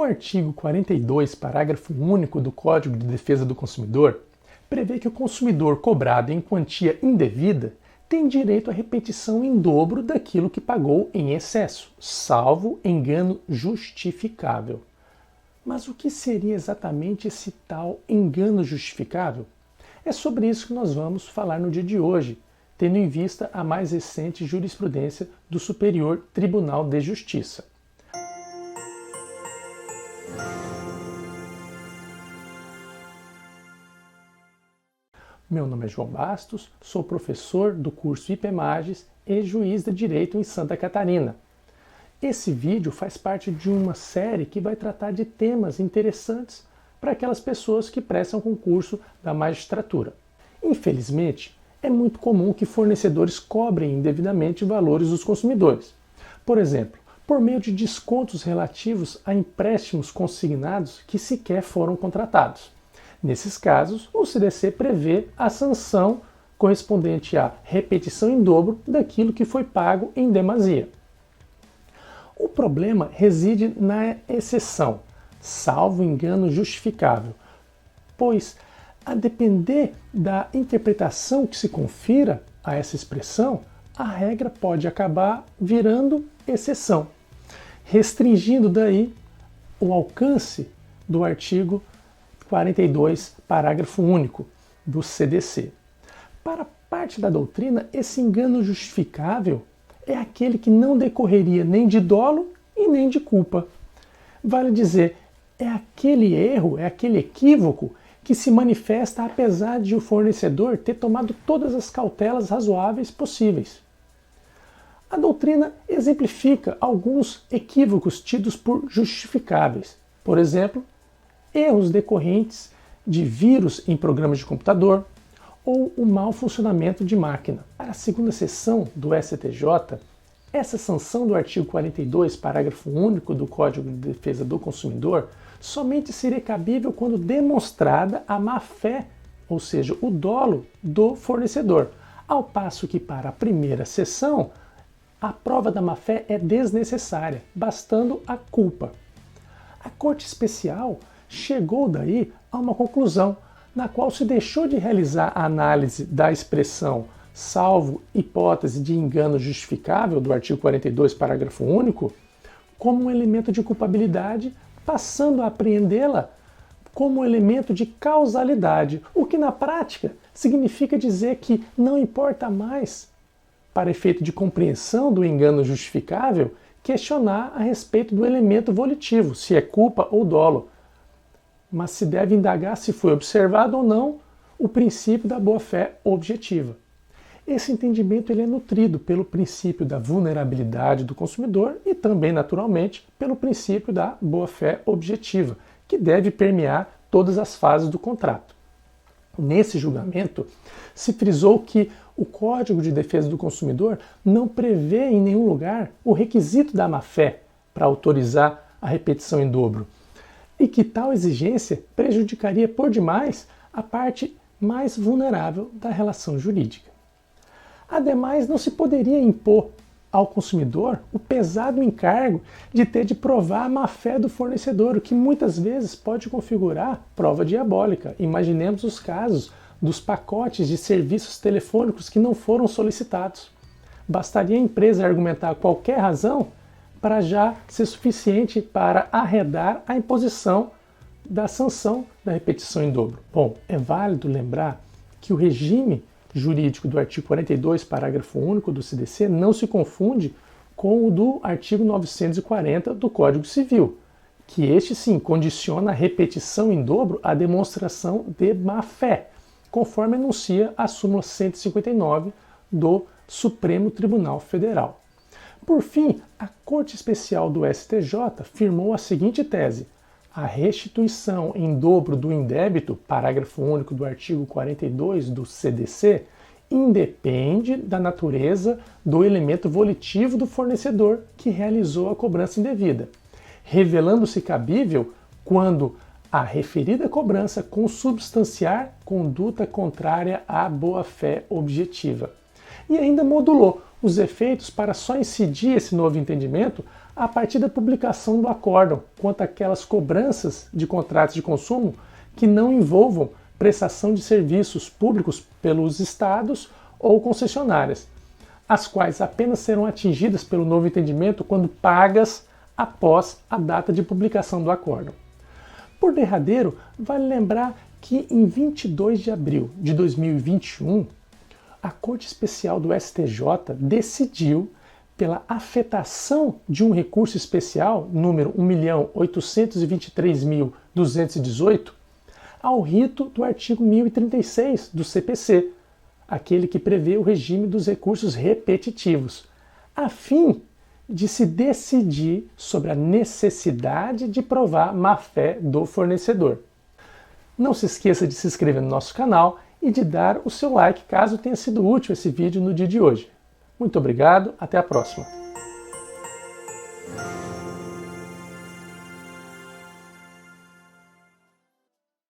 O artigo 42, parágrafo único do Código de Defesa do Consumidor prevê que o consumidor cobrado em quantia indevida tem direito à repetição em dobro daquilo que pagou em excesso, salvo engano justificável. Mas o que seria exatamente esse tal engano justificável? É sobre isso que nós vamos falar no dia de hoje, tendo em vista a mais recente jurisprudência do Superior Tribunal de Justiça. Meu nome é João Bastos, sou professor do curso IPMages e juiz de Direito em Santa Catarina. Esse vídeo faz parte de uma série que vai tratar de temas interessantes para aquelas pessoas que prestam concurso da magistratura. Infelizmente, é muito comum que fornecedores cobrem indevidamente valores dos consumidores. Por exemplo, por meio de descontos relativos a empréstimos consignados que sequer foram contratados. Nesses casos, o CDC prevê a sanção correspondente à repetição em dobro daquilo que foi pago em demasia. O problema reside na exceção, salvo engano justificável, pois, a depender da interpretação que se confira a essa expressão, a regra pode acabar virando exceção, restringindo daí o alcance do artigo 42, parágrafo único do CDC. Para parte da doutrina, esse engano justificável é aquele que não decorreria nem de dolo e nem de culpa. Vale dizer, é aquele erro, é aquele equívoco que se manifesta apesar de o fornecedor ter tomado todas as cautelas razoáveis possíveis. A doutrina exemplifica alguns equívocos tidos por justificáveis. Por exemplo, erros decorrentes de vírus em programas de computador ou o mau funcionamento de máquina. Para a segunda seção do STJ, essa sanção do artigo 42, parágrafo único do Código de Defesa do Consumidor, somente seria cabível quando demonstrada a má-fé, ou seja, o dolo do fornecedor, ao passo que para a primeira seção, a prova da má-fé é desnecessária, bastando a culpa. A Corte Especial chegou daí a uma conclusão, na qual se deixou de realizar a análise da expressão salvo hipótese de engano justificável do artigo 42, parágrafo único, como um elemento de culpabilidade, passando a apreendê-la como um elemento de causalidade, o que na prática significa dizer que não importa mais, para efeito de compreensão do engano justificável, questionar a respeito do elemento volitivo, se é culpa ou dolo, mas se deve indagar se foi observado ou não o princípio da boa-fé objetiva. Esse entendimento ele é nutrido pelo princípio da vulnerabilidade do consumidor e também, naturalmente, pelo princípio da boa-fé objetiva, que deve permear todas as fases do contrato. Nesse julgamento, se frisou que o Código de Defesa do Consumidor não prevê em nenhum lugar o requisito da má-fé para autorizar a repetição em dobro, e que tal exigência prejudicaria por demais a parte mais vulnerável da relação jurídica. Ademais, não se poderia impor ao consumidor o pesado encargo de ter de provar a má-fé do fornecedor, o que muitas vezes pode configurar prova diabólica. Imaginemos os casos dos pacotes de serviços telefônicos que não foram solicitados. Bastaria a empresa argumentar qualquer razão para já ser suficiente para arredar a imposição da sanção da repetição em dobro. Bom, é válido lembrar que o regime jurídico do artigo 42, parágrafo único do CDC não se confunde com o do artigo 940 do Código Civil, que este sim condiciona a repetição em dobro à demonstração de má-fé, conforme anuncia a súmula 159 do Supremo Tribunal Federal. Por fim, a Corte Especial do STJ firmou a seguinte tese: a restituição em dobro do indébito, parágrafo único do artigo 42 do CDC, independe da natureza do elemento volitivo do fornecedor que realizou a cobrança indevida, revelando-se cabível quando a referida cobrança consubstanciar conduta contrária à boa-fé objetiva. E ainda modulou os efeitos para só incidir esse novo entendimento a partir da publicação do acórdão quanto àquelas cobranças de contratos de consumo que não envolvam prestação de serviços públicos pelos estados ou concessionárias, as quais apenas serão atingidas pelo novo entendimento quando pagas após a data de publicação do acórdão. Por derradeiro, vale lembrar que em 22 de abril de 2021, a Corte Especial do STJ decidiu pela afetação de um recurso especial, número 1.823.218, ao rito do artigo 1036 do CPC, aquele que prevê o regime dos recursos repetitivos, a fim de se decidir sobre a necessidade de provar má-fé do fornecedor. Não se esqueça de se inscrever no nosso canal e de dar o seu like caso tenha sido útil esse vídeo no dia de hoje. Muito obrigado, até a próxima!